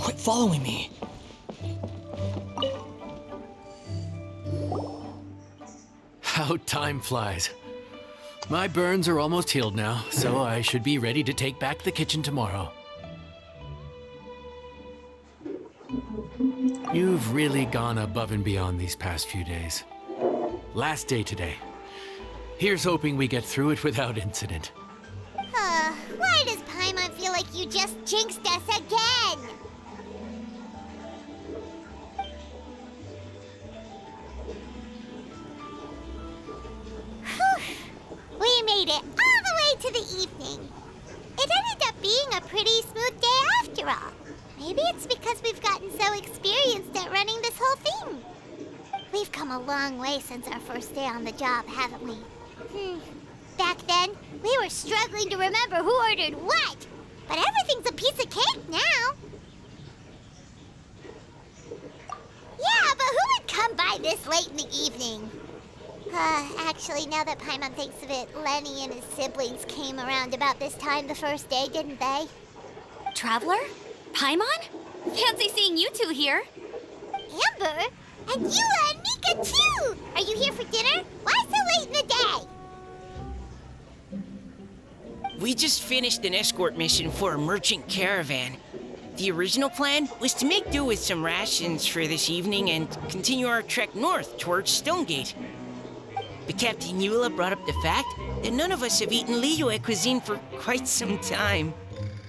Quit following me. How time flies. My burns are almost healed now, so I should be ready to take back the kitchen tomorrow. You've really gone above and beyond these past few days. Last day today. Here's hoping we get through it without incident. Why does Paimon feel like you just jinxed us again? We made it all the way to the evening. It ended up being a pretty smooth day after all. Maybe it's because we've gotten so experienced at running this whole thing. We've come a long way since our first day on the job, haven't we? Back then, we were struggling to remember who ordered what. But everything's a piece of cake now. Yeah, but who would come by this late in the evening? Actually, now that Paimon thinks of it, Lenny and his siblings came around about this time the first day, didn't they? Traveler? Paimon? Fancy seeing you two here. Amber? And Eula and Mika too! Are you here for dinner? Why so late in the day? We just finished an escort mission for a merchant caravan. The original plan was to make do with some rations for this evening and continue our trek north towards Stonegate. But Captain Eula brought up the fact that none of us have eaten Liyue cuisine for quite some time.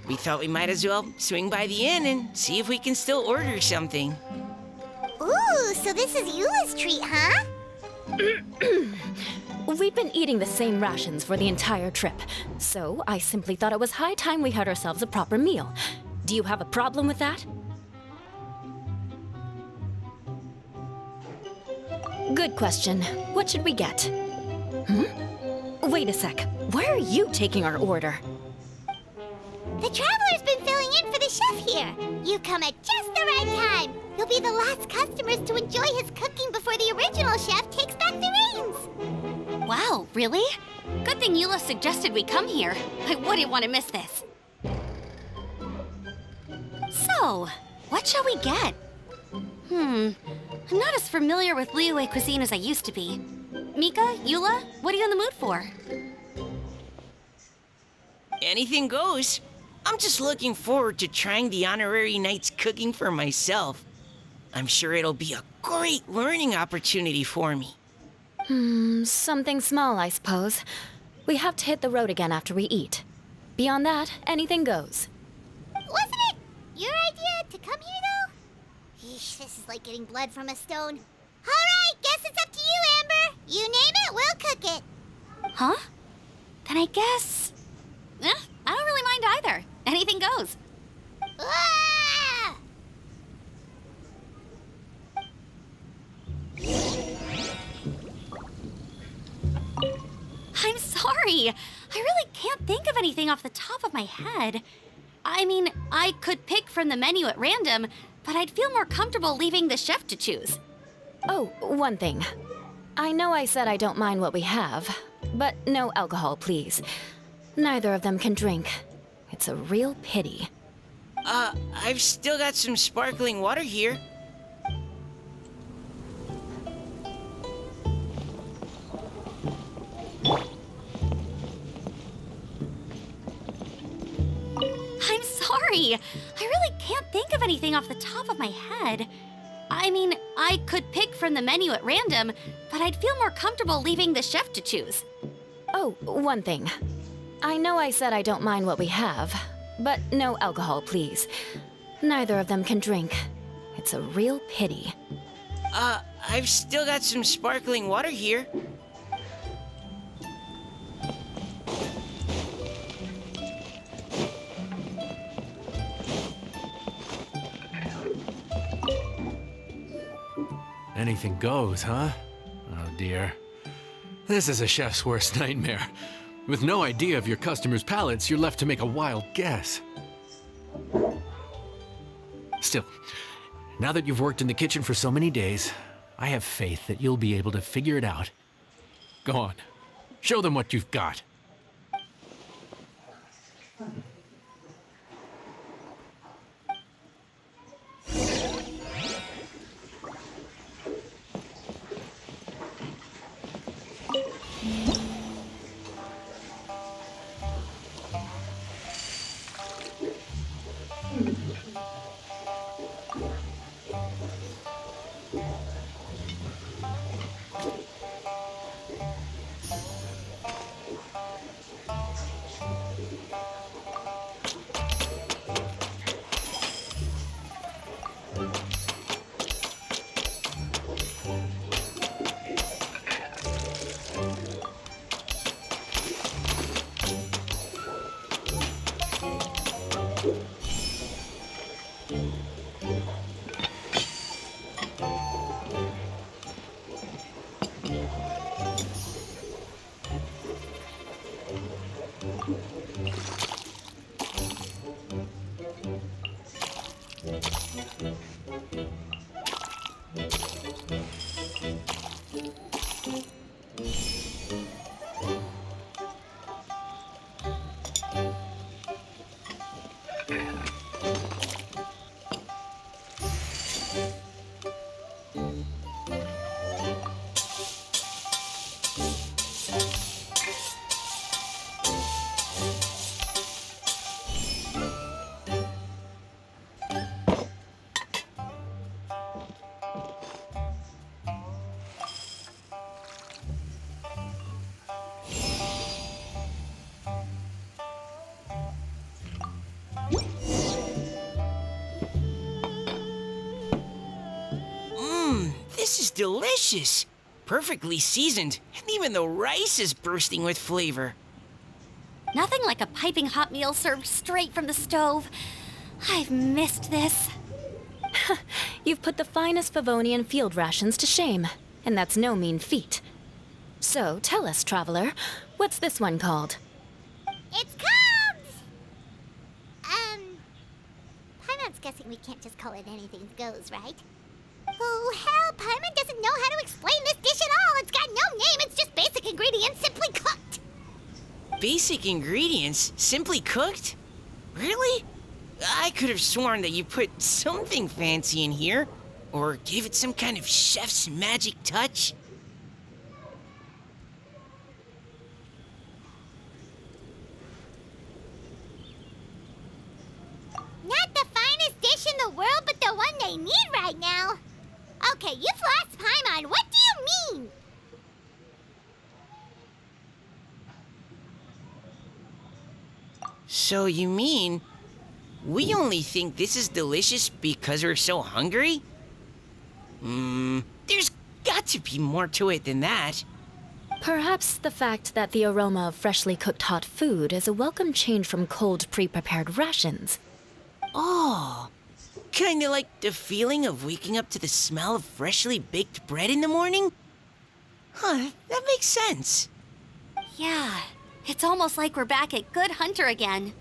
We thought we might as well swing by the inn and see if we can still order something. Ooh, so this is Eula's treat, huh? We've been eating the same rations for the entire trip, so I simply thought it was high time we had ourselves a proper meal. Do you have a problem with that? Good question. What should we get? Wait a sec. Why are you taking our order? The Traveler's been filling in for the chef here. You come at just the right time. You'll be the last customers to enjoy his cooking before the original chef takes back the reins. Wow, really? Good thing Eula suggested we come here. I wouldn't want to miss this. So, what shall we get? I'm not as familiar with Liyue cuisine as I used to be. Mika, Eula, what are you in the mood for? Anything goes. I'm just looking forward to trying the honorary knight's cooking for myself. I'm sure it'll be a great learning opportunity for me. Something small, I suppose. We have to hit the road again after we eat. Beyond that, anything goes. Wasn't it your idea to come here, though? Yeesh, this is like getting blood from a stone. All right, guess it's up to you, Amber. You name it, we'll cook it. Huh? Then I guess... I don't really mind either. Anything goes. Ah! I'm sorry. I really can't think of anything off the top of my head. I mean, I could pick from the menu at random, but I'd feel more comfortable leaving the chef to choose. Oh, one thing. I know I said I don't mind what we have, but no alcohol, please. Neither of them can drink. It's a real pity. I've still got some sparkling water here. I'm sorry. I really can't think of anything off the top of my head. I mean, I could pick from the menu at random, but I'd feel more comfortable leaving the chef to choose. Oh, one thing. I know I said I don't mind what we have, but no alcohol, please. Neither of them can drink. It's a real pity. I've still got some sparkling water here. Anything goes, huh? Oh dear. This is a chef's worst nightmare. With no idea of your customers' palates, you're left to make a wild guess. Still, now that you've worked in the kitchen for so many days, I have faith that you'll be able to figure it out. Go on. Show them what you've got. This is delicious. Perfectly seasoned, and even the rice is bursting with flavor. Nothing like a piping hot meal served straight from the stove. I've missed this. You've put the finest Favonian field rations to shame, and that's no mean feat. So tell us, traveler, what's this one called? It's called... Paimon's guessing we can't just call it anything goes, right? Oh, hell, Paimon doesn't know how to explain this dish at all. It's got no name, it's just basic ingredients simply cooked. Basic ingredients? Simply cooked? Really? I could have sworn that you put something fancy in here, or gave it some kind of chef's magic touch. Not the finest dish in the world, but the one they need right now. Okay, you've lost Paimon. What do you mean? So you mean we only think this is delicious because we're so hungry? There's got to be more to it than that. Perhaps the fact that the aroma of freshly cooked hot food is a welcome change from cold, pre-prepared rations. Oh, kinda like the feeling of waking up to the smell of freshly baked bread in the morning? Huh, that makes sense. Yeah, it's almost like we're back at Good Hunter again.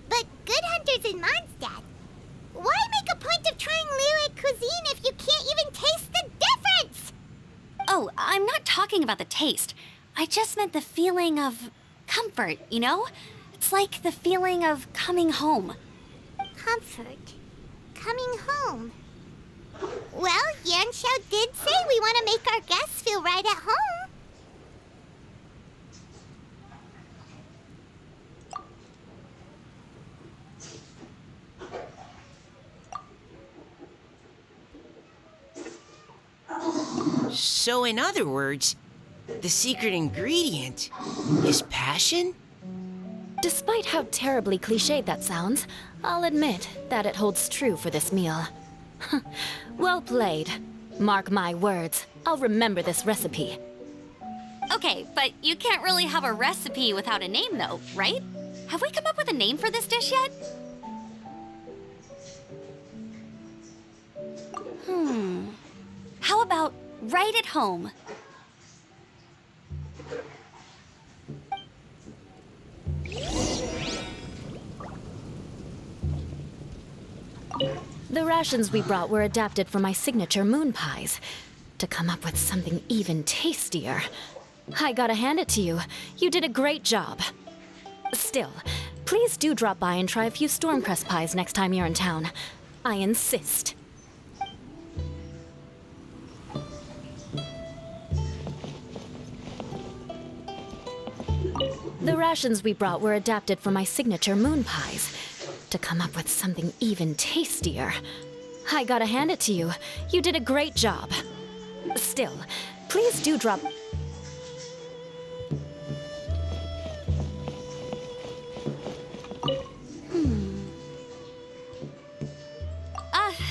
But Good Hunter's in Mondstadt. Why make a point of trying lyric cuisine if you can't even taste the difference? Oh, I'm not talking about the taste. I just meant the feeling of comfort, you know? It's like the feeling of coming home. Comfort. Coming home. Well, Yanxiao did say we want to make our guests feel right at home. So in other words, the secret ingredient is passion? Despite how terribly cliched that sounds, I'll admit that it holds true for this meal. Well played. Mark my words, I'll remember this recipe. Okay, but you can't really have a recipe without a name, though, right? Have we come up with a name for this dish yet? How about right at home? The rations we brought were adapted from my signature moon pies. To come up with something even tastier. I gotta hand it to you. You did a great job. Still, please do drop by and try a few Stormcrest pies next time you're in town. I insist. The rations we brought were adapted from my signature moon pies. To come up with something even tastier. I gotta hand it to you. You did a great job. Still, please do drop...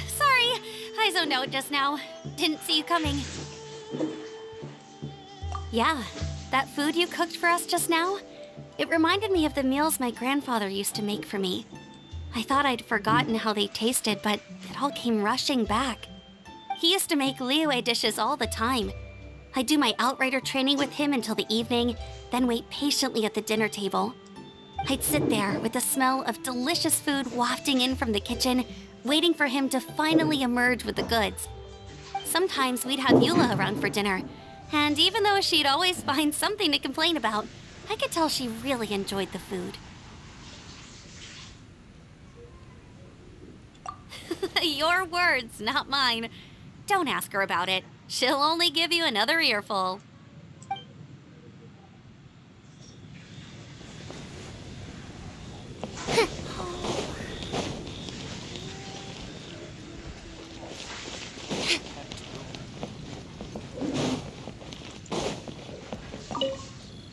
Sorry. I zoned out just now. Didn't see you coming. Yeah, that food you cooked for us just now, it reminded me of the meals my grandfather used to make for me. I thought I'd forgotten how they tasted, but it all came rushing back. He used to make Liyue dishes all the time. I'd do my outrider training with him until the evening, then wait patiently at the dinner table. I'd sit there with the smell of delicious food wafting in from the kitchen, waiting for him to finally emerge with the goods. Sometimes we'd have Eula around for dinner, and even though she'd always find something to complain about, I could tell she really enjoyed the food. Your words, not mine. Don't ask her about it. She'll only give you another earful.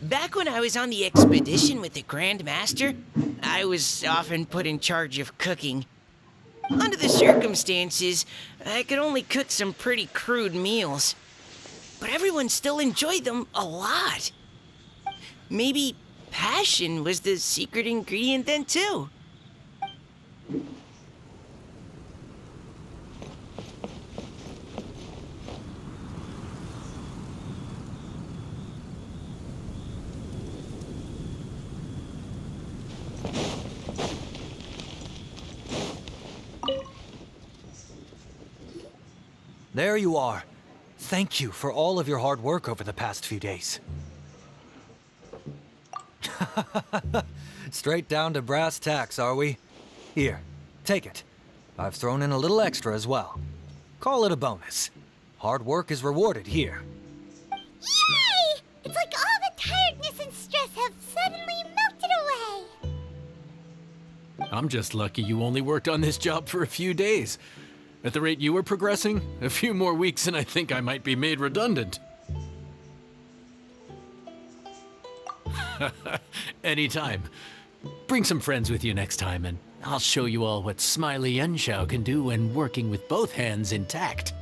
Back when I was on the expedition with the Grand Master, I was often put in charge of cooking. Under the circumstances, I could only cook some pretty crude meals. But everyone still enjoyed them a lot. Maybe passion was the secret ingredient then, too. There you are. Thank you for all of your hard work over the past few days. Straight down to brass tacks, are we? Here, take it. I've thrown in a little extra as well. Call it a bonus. Hard work is rewarded here. Yay! It's like all the tiredness and stress have suddenly melted away. I'm just lucky you only worked on this job for a few days. At the rate you were progressing, a few more weeks and I think I might be made redundant. Anytime. Bring some friends with you next time and I'll show you all what Smiley Yenshao can do when working with both hands intact.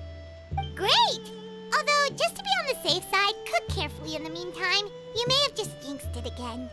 Great! Although, just to be on the safe side, cook carefully in the meantime. You may have just jinxed it again.